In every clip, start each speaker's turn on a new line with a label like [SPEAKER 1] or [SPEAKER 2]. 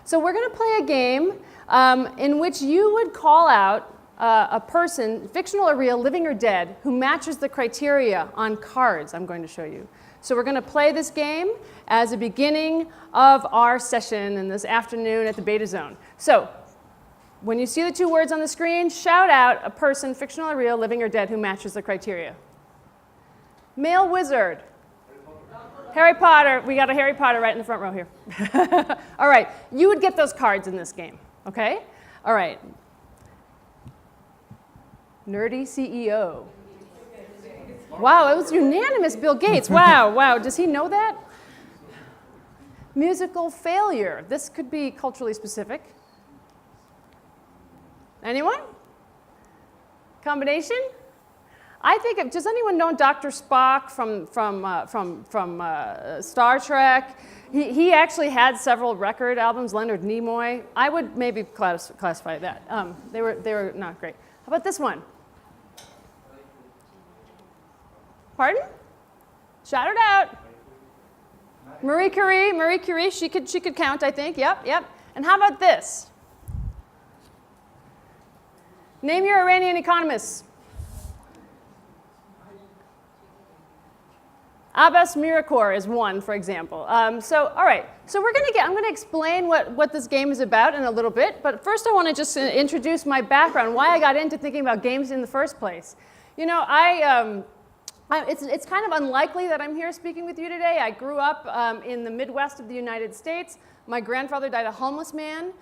[SPEAKER 1] So we're going to play a game in which you would call out a person, fictional or real, living or dead, who matches the criteria on cards I'm going to show you. So we're going to play this game as a beginning of our session in this afternoon at the Beta Zone. So when you see the two words on the screen, shout out a person, fictional or real, living or dead, who matches the criteria. Male wizard. Harry Potter. We got a Harry Potter right in the front row here. All right. You would get those cards in this game. Okay? All right. Nerdy CEO. Wow, it was unanimous, Bill Gates. Wow, wow. Does he know that? Musical failure. This could be culturally specific. Anyone? Combination? I think, does anyone know Dr. Spock from Star Trek? He actually had several record albums, Leonard Nimoy. I would maybe classify that. They were not great. How about this one? Pardon? Shout it out. Marie Curie, she could count, I think. Yep. And how about this? Name your Iranian economists. Abbas Miracore is one, for example. All right. So I'm going to explain what this game is about in a little bit. But first, I want to just introduce my background, why I got into thinking about games in the first place. You know, it's kind of unlikely that I'm here speaking with you today. I grew up in the Midwest of the United States. My grandfather died a homeless man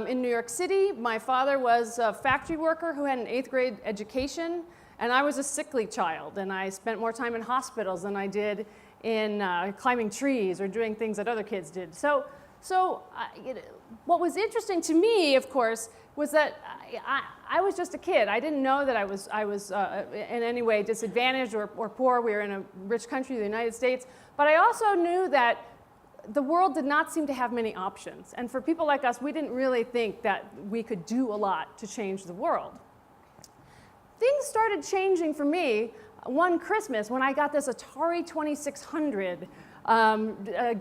[SPEAKER 1] in New York City. My father was a factory worker who had an 8th grade education. And I was a sickly child, and I spent more time in hospitals than I did in climbing trees or doing things that other kids did. So what was interesting to me, of course, was that I was just a kid. I didn't know that I was in any way disadvantaged or poor. We were in a rich country, the United States. But I also knew that the world did not seem to have many options. And for people like us, we didn't really think that we could do a lot to change the world. Things started changing for me one Christmas when I got this Atari 2600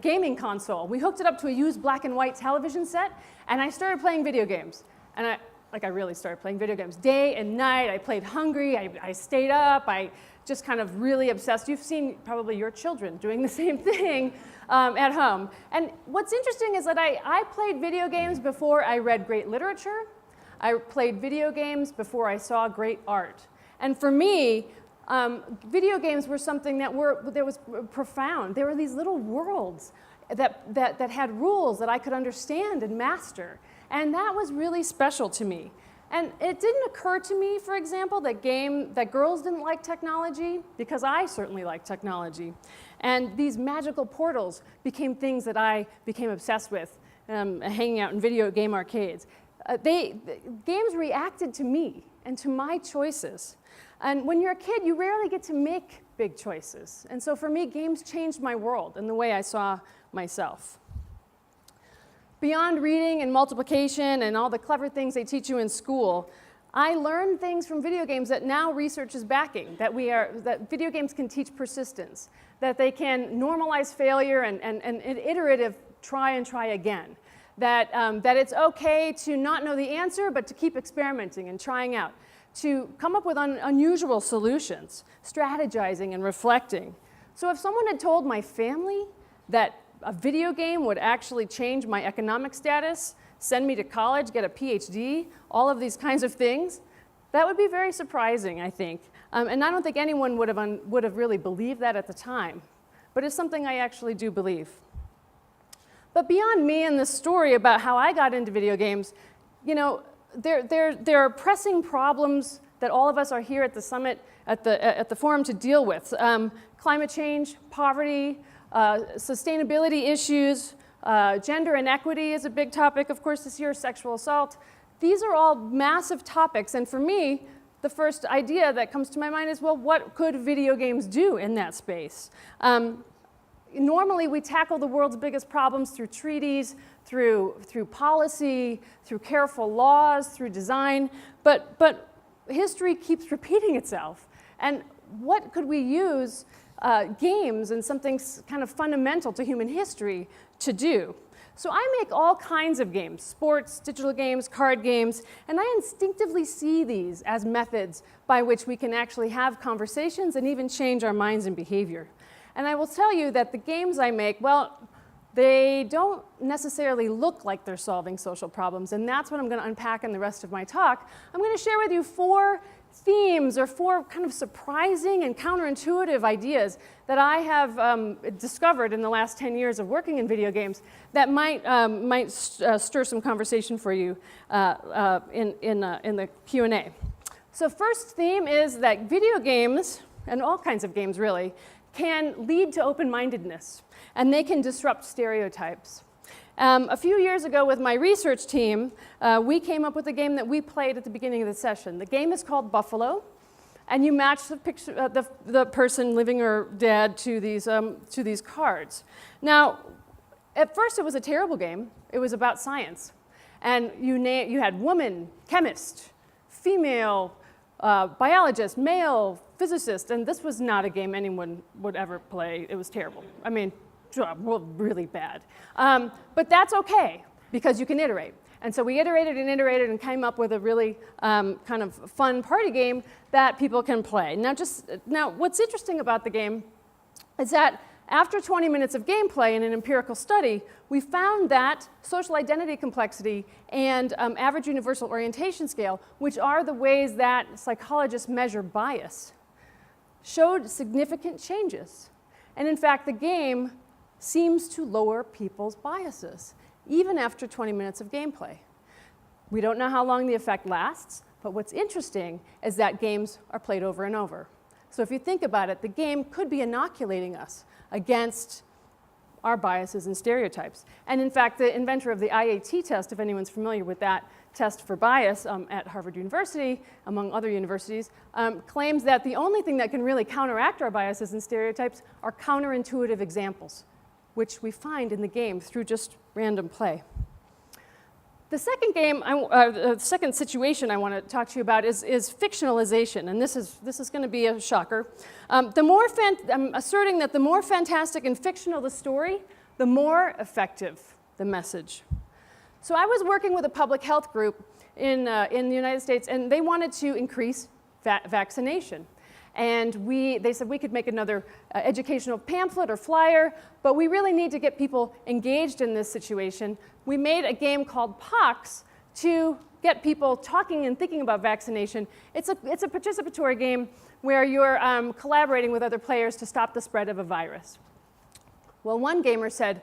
[SPEAKER 1] gaming console. We hooked it up to a used black and white television set, and I started playing video games. And I really started playing video games day and night. I played hungry. I stayed up. I just kind of really obsessed. You've seen probably your children doing the same thing at home. And what's interesting is that I played video games before I read great literature. I played video games before I saw great art. And for me, video games were something that was profound. There were these little worlds that had rules that I could understand and master. And that was really special to me. And it didn't occur to me, for example, that girls didn't like technology, because I certainly like technology. And these magical portals became things that I became obsessed with, hanging out in video game arcades. Games reacted to me and to my choices. And when you're a kid, you rarely get to make big choices. And so for me, games changed my world and the way I saw myself. Beyond reading and multiplication and all the clever things they teach you in school, I learned things from video games that now research is backing, that video games can teach persistence, that they can normalize failure and iterative try and try again. That it's okay to not know the answer, but to keep experimenting and trying out, to come up with unusual solutions, strategizing and reflecting. So if someone had told my family that a video game would actually change my economic status, send me to college, get a PhD, all of these kinds of things, that would be very surprising, I think. And I don't think anyone would have really believed that at the time. But it's something I actually do believe. But beyond me and the story about how I got into video games, you know, there are pressing problems that all of us are here at the summit, at the forum to deal with. Climate change, poverty, sustainability issues, gender inequity is a big topic, of course, this year, sexual assault. These are all massive topics, and for me, the first idea that comes to my mind is, well, what could video games do in that space? Normally, we tackle the world's biggest problems through treaties, through policy, through careful laws, through design, but history keeps repeating itself. And what could we use games and something kind of fundamental to human history to do? So I make all kinds of games, sports, digital games, card games, and I instinctively see these as methods by which we can actually have conversations and even change our minds and behavior. And I will tell you that the games I make, well, they don't necessarily look like they're solving social problems, and that's what I'm going to unpack in the rest of my talk. I'm going to share with you 4 themes or 4 kind of surprising and counterintuitive ideas that I have discovered in the last 10 years of working in video games that might stir some conversation for you in the Q&A. So first theme is that video games, and all kinds of games really, can lead to open-mindedness, and they can disrupt stereotypes. A few years ago with my research team, we came up with a game that we played at the beginning of the session. The game is called Buffalo, and you match the picture, the person living or dead to these cards. Now, at first it was a terrible game. It was about science, and you had woman, chemist, female, biologist, male, physicist, and this was not a game anyone would ever play. It was terrible. I mean, really bad. But that's okay, because you can iterate. And so we iterated and iterated and came up with a really kind of fun party game that people can play. Now, what's interesting about the game is that after 20 minutes of gameplay in an empirical study, we found that social identity complexity and average universal orientation scale, which are the ways that psychologists measure bias, showed significant changes. And in fact, the game seems to lower people's biases, even after 20 minutes of gameplay. We don't know how long the effect lasts, but what's interesting is that games are played over and over. So if you think about it, the game could be inoculating us against our biases and stereotypes. And in fact, the inventor of the IAT test, if anyone's familiar with that test for bias at Harvard University, among other universities, claims that the only thing that can really counteract our biases and stereotypes are counterintuitive examples, which we find in the game through just random play. The second second situation I want to talk to you about is fictionalization, and this is going to be a shocker. I'm asserting that the more fantastic and fictional the story, the more effective the message. So I was working with a public health group in the United States, and they wanted to increase vaccination. And they said we could make another educational pamphlet or flyer, but we really need to get people engaged in this situation. We made a game called Pox to get people talking and thinking about vaccination. It's a participatory game where you're collaborating with other players to stop the spread of a virus. Well, one gamer said,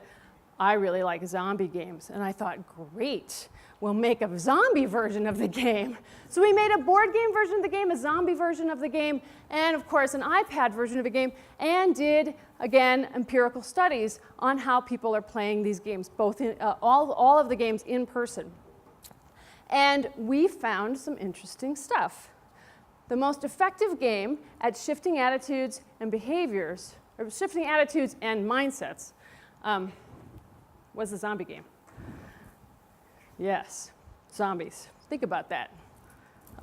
[SPEAKER 1] I really like zombie games. And I thought, great, we'll make a zombie version of the game. So we made a board game version of the game, a zombie version of the game, and of course an iPad version of the game, and did, again, empirical studies on how people are playing these games, both in, all of the games in person. And we found some interesting stuff. The most effective game at shifting attitudes and behaviors, or shifting attitudes and mindsets, was the zombie game. Yes, zombies. Think about that.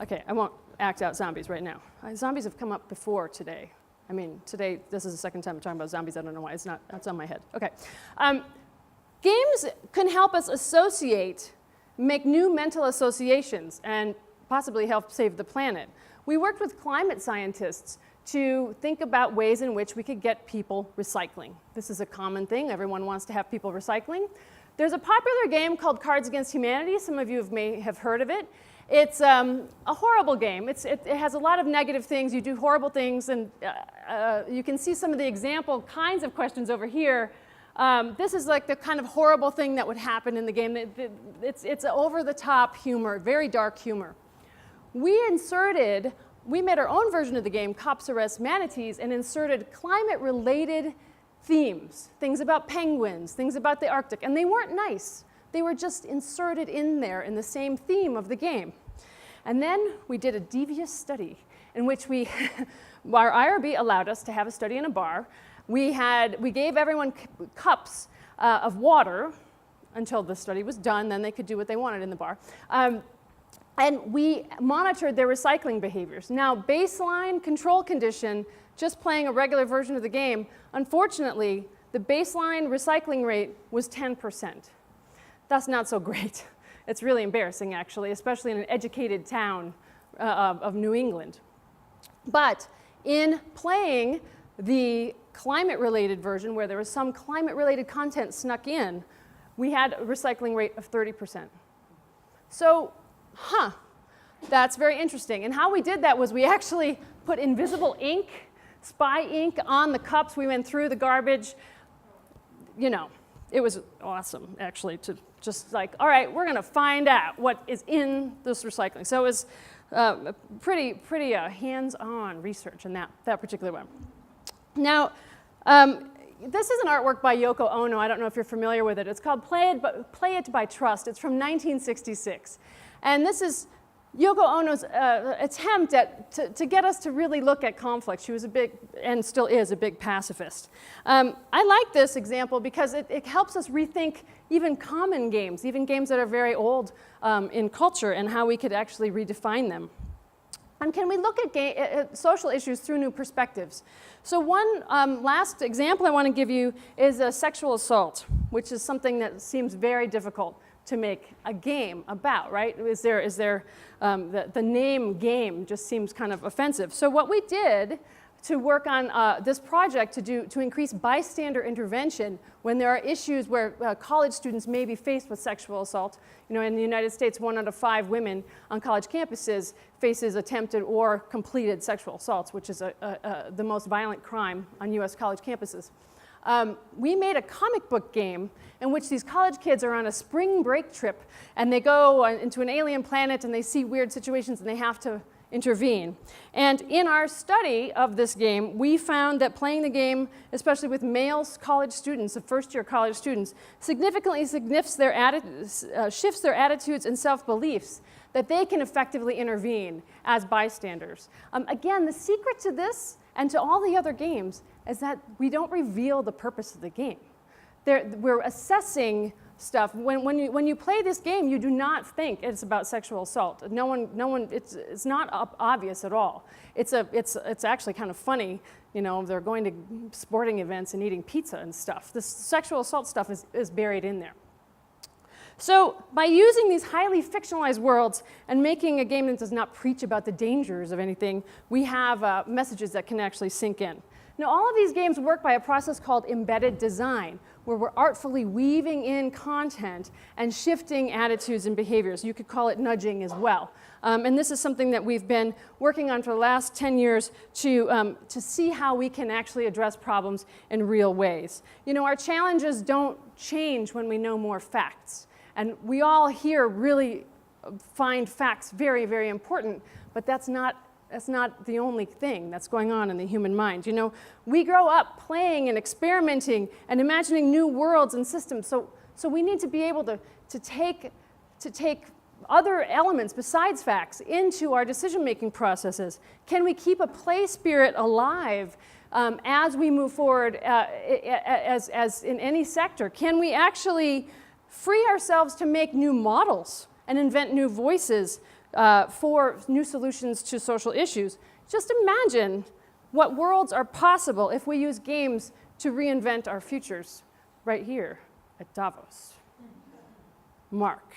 [SPEAKER 1] Okay, I won't act out zombies right now. Zombies have come up before today. I mean, today, this is the second time I'm talking about zombies. I don't know why. It's on my head. Okay. Games can help us make new mental associations, and possibly help save the planet. We worked with climate scientists to think about ways in which we could get people recycling. This is a common thing. Everyone wants to have people recycling. There's a popular game called Cards Against Humanity. Some of you may have heard of it. It's a horrible game. It has a lot of negative things. You do horrible things, and you can see some of the example kinds of questions over here. This is like the kind of horrible thing that would happen in the game. It's over-the-top humor, very dark humor. We made our own version of the game, Cops Arrest Manatees, and inserted climate-related themes, things about penguins, things about the Arctic, and they weren't nice. They were just inserted in there in the same theme of the game. And then we did a devious study in which our IRB allowed us to have a study in a bar. We gave everyone cups of water until the study was done, then they could do what they wanted in the bar. And we monitored their recycling behaviors. Now, baseline control condition, just playing a regular version of the game, unfortunately, the baseline recycling rate was 10%. that's not so great. It's really embarrassing, actually, especially in an educated town of New England. But in playing the climate-related version, where there was some climate-related content snuck in, we had a recycling rate of 30%. So, that's very interesting. And how we did that was we actually put invisible ink, spy ink, on the cups. We went through the garbage. You know, it was awesome, actually, to just like, all right, we're going to find out what is in this recycling. So it was pretty hands-on research in that particular one. Now, this is an artwork by Yoko Ono. I don't know if you're familiar with it. It's called Play It by Trust. It's from 1966. And this is Yoko Ono's attempt to get us to really look at conflict. She was a big, and still is, a big pacifist. I like this example because it helps us rethink even common games, even games that are very old in culture, and how we could actually redefine them. And can we look at social issues through new perspectives? So one last example I want to give you is sexual assault, which is something that seems very difficult to make a game about, right? The name game just seems kind of offensive. So what we did to work on this project to increase bystander intervention when there are issues where college students may be faced with sexual assault. You know, in the United States, 1 out of 5 women on college campuses faces attempted or completed sexual assaults, which is the most violent crime on US college campuses. We made a comic book game in which these college kids are on a spring break trip and they go into an alien planet and they see weird situations and they have to intervene. And in our study of this game, we found that playing the game, especially with male college students, the first-year college students, significantly shifts their attitudes and self-beliefs that they can effectively intervene as bystanders. Again, the secret to this and to all the other games is that we don't reveal the purpose of the game. We're assessing stuff. When you play this game, you do not think it's about sexual assault. No one. It's not obvious at all. It's actually kind of funny. You know, they're going to sporting events and eating pizza and stuff. This sexual assault stuff is buried in there. So by using these highly fictionalized worlds and making a game that does not preach about the dangers of anything, we have messages that can actually sink in. Now, all of these games work by a process called embedded design, where we're artfully weaving in content and shifting attitudes and behaviors. You could call it nudging as well. And this is something that we've been working on for the last 10 years to see how we can actually address problems in real ways. You know, our challenges don't change when we know more facts. And we all here really find facts very, very important, but that's not the only thing that's going on in the human mind. You know, we grow up playing and experimenting and imagining new worlds and systems. So we need to be able to take other elements besides facts into our decision-making processes. Can we keep a play spirit alive as we move forward as in any sector? Can we actually free ourselves to make new models and invent new voices for new solutions to social issues? Just imagine what worlds are possible if we use games to reinvent our futures right here at Davos. Mark.